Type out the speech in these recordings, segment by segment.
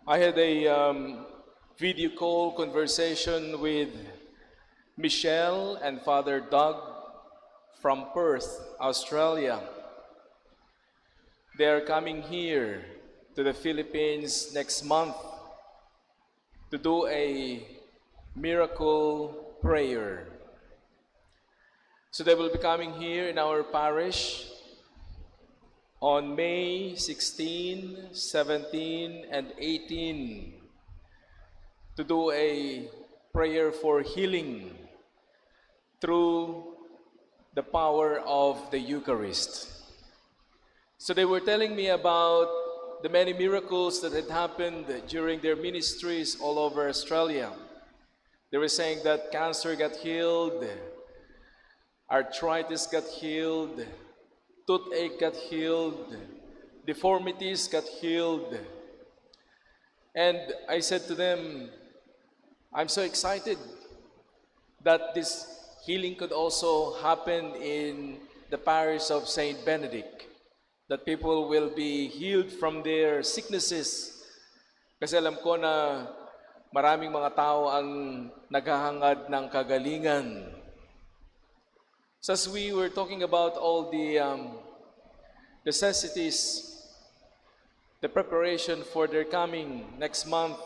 I had a video call conversation with Michelle and Father Doug from Perth, Australia. They are coming here to the Philippines next month to do a miracle prayer. So they will be coming here in our parish on May 16, 17, and 18 to do a prayer for healing through the power of the Eucharist. So they were telling me about the many miracles that had happened during their ministries all over Australia. They were saying that cancer got healed, arthritis got healed, toothache got healed, deformities got healed. And I said to them, I'm so excited that this healing could also happen in the parish of St. Benedict, that people will be healed from their sicknesses. Kasi alam ko na maraming mga tao ang naghahangad ng kagalingan. So as we were talking about all the necessities, the preparation for their coming next month,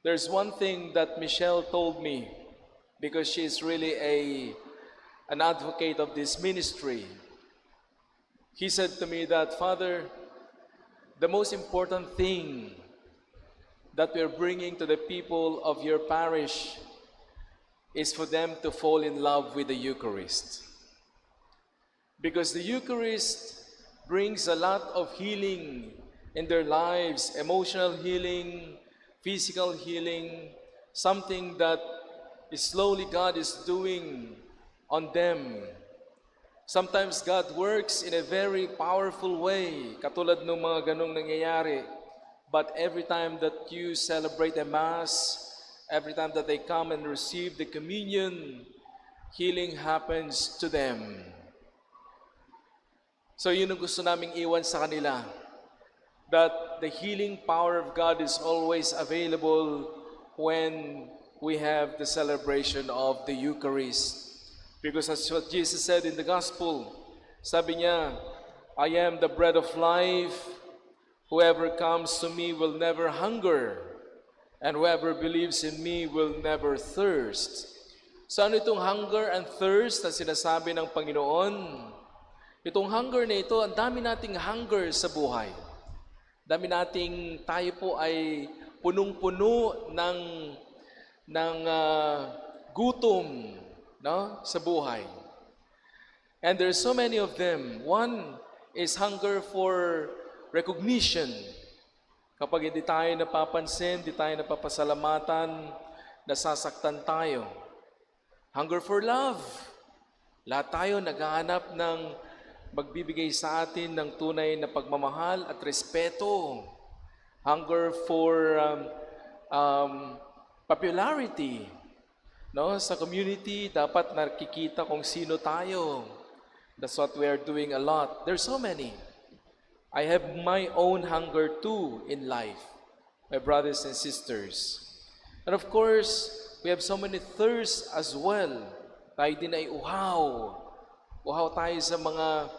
there's one thing that Michelle told me, because she's really an advocate of this ministry. He said to me that, Father, the most important thing that we're bringing to the people of your parish is for them to fall in love with the Eucharist. Because the Eucharist brings a lot of healing in their lives, emotional healing, physical healing, something that slowly God is doing on them. Sometimes God works in a very powerful way, katulad ng mga ganong nangyayari. But every time that you celebrate a Mass, every time that they come and receive the communion, healing happens to them. So yun ang gusto naming iwan sa kanila, that the healing power of God is always available when we have the celebration of the Eucharist. Because that's what Jesus said in the Gospel. Sabi niya, I am the bread of life. Whoever comes to me will never hunger, and whoever believes in me will never thirst. So ano itong hunger and thirst na sinasabi ng Panginoon? Itong hunger na ito, ang dami nating hunger sa buhay. Dami nating tayo po ay punong-puno ng gutom, no, sa buhay. And there's so many of them. One is hunger for recognition. Kapag hindi tayo napapansin, hindi tayo napapasalamatan, nasasaktan tayo. Hunger for love. Lahat tayo naghahanap ng magbibigay sa atin ng tunay na pagmamahal at respeto. Hunger for popularity. No, sa community, dapat nakikita kung sino tayo. That's what we are doing a lot. There's so many. I have my own hunger too in life, my brothers and sisters. And of course, we have so many thirsts as well. Tayo din ay uhaw. Uhaw tayo sa mga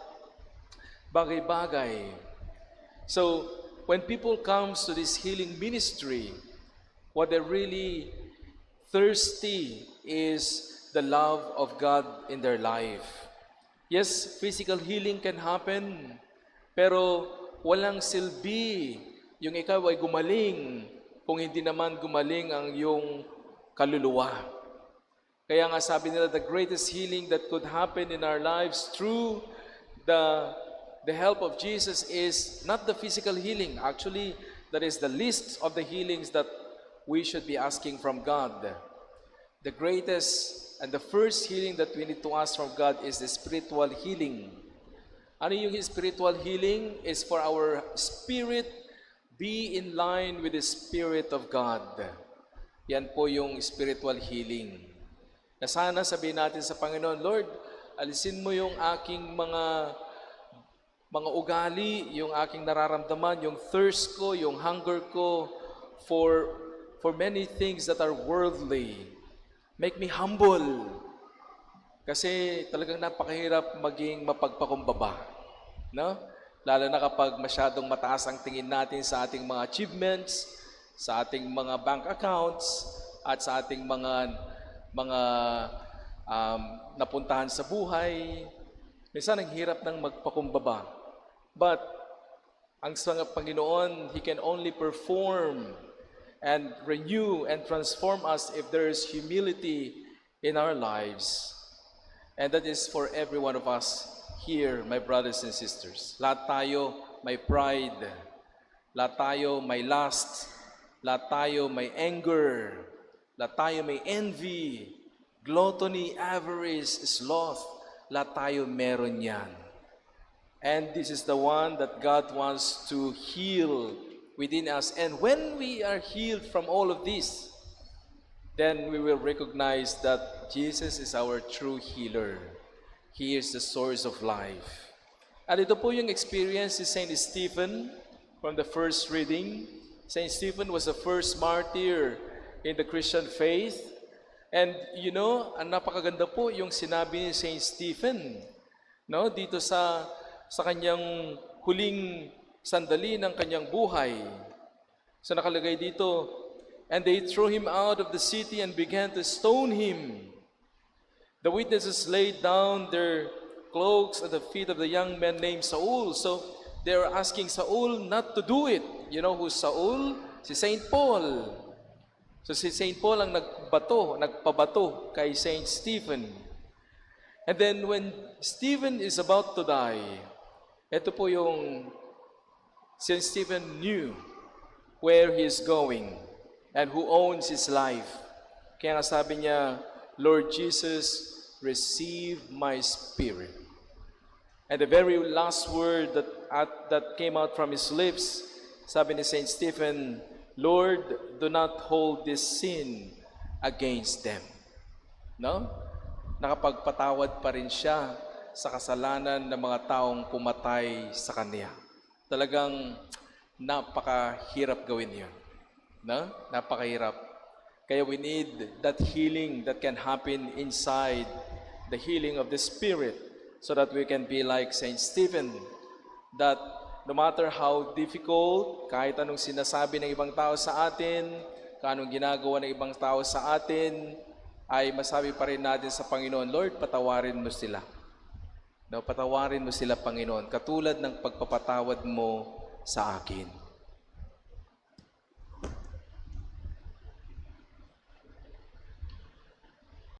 bagay-bagay. So, when people comes to this healing ministry, what they're really thirsty is the love of God in their life. Yes, physical healing can happen, pero walang silbi yung ikaw ay gumaling kung hindi naman gumaling ang iyong kaluluwa. Kaya nga sabi nila, the greatest healing that could happen in our lives through the help of Jesus is not the physical healing. Actually, that is the least of the healings that we should be asking from God. The greatest and the first healing that we need to ask from God is the spiritual healing. Ano yung spiritual healing? Is for our spirit be in line with the Spirit of God. Yan po yung spiritual healing. Na sana sabihin natin sa Panginoon, Lord, alisin mo yung aking mga ugali, yung aking nararamdaman, yung thirst ko, yung hunger ko for many things that are worldly. Make me humble. Kasi talagang napakahirap maging mapagpakumbaba. No? Lalo na kapag masyadong mataas ang tingin natin sa ating mga achievements, sa ating mga bank accounts, at sa ating mga napuntahan sa buhay. Minsan ang hirap ng magpakumbaba. But ang Panginoon, He can only perform and renew and transform us if there is humility in our lives. And that is for every one of us here, my brothers and sisters. Lahat tayo may pride. Lahat tayo may lust. Lahat tayo may anger. Lahat tayo may envy, gluttony, avarice, sloth. Lahat tayo meron yan. And this is the one that God wants to heal within us. And when we are healed from all of this, then we will recognize that Jesus is our true healer. He is the source of life. At ito po yung experience ni Saint Stephen from the first reading. Saint Stephen was the first martyr in the Christian faith. And you know, ang napakaganda po yung sinabi ni Saint Stephen, no, dito sa kanyang huling sandali ng kanyang buhay. So nakalagay dito, and they threw him out of the city and began to stone him. The witnesses laid down their cloaks at the feet of the young man named Saul. So they were asking Saul not to do it. You know who's Saul? Si Saint Paul. So si Saint Paul ang nagpabato kay Saint Stephen. And then when Stephen is about to die, ito po yung Saint Stephen knew where he is going and who owns his life. Kaya nga sabi niya, Lord Jesus, receive my spirit. And the very last word that came out from his lips, sabi ni Saint Stephen, Lord, do not hold this sin against them. No? Nakapagpatawad pa rin siya sa kasalanan ng mga taong pumatay sa kanya. Talagang napakahirap gawin yun. No? Napakahirap. Kaya we need that healing that can happen inside, the healing of the Spirit, so that we can be like Saint Stephen, that no matter how difficult, kahit anong sinasabi ng ibang tao sa atin, anong ginagawa ng ibang tao sa atin, ay masabi pa rin natin sa Panginoon, Lord, patawarin mo sila. No, patawarin mo sila, Panginoon, katulad ng pagpapatawad mo sa akin.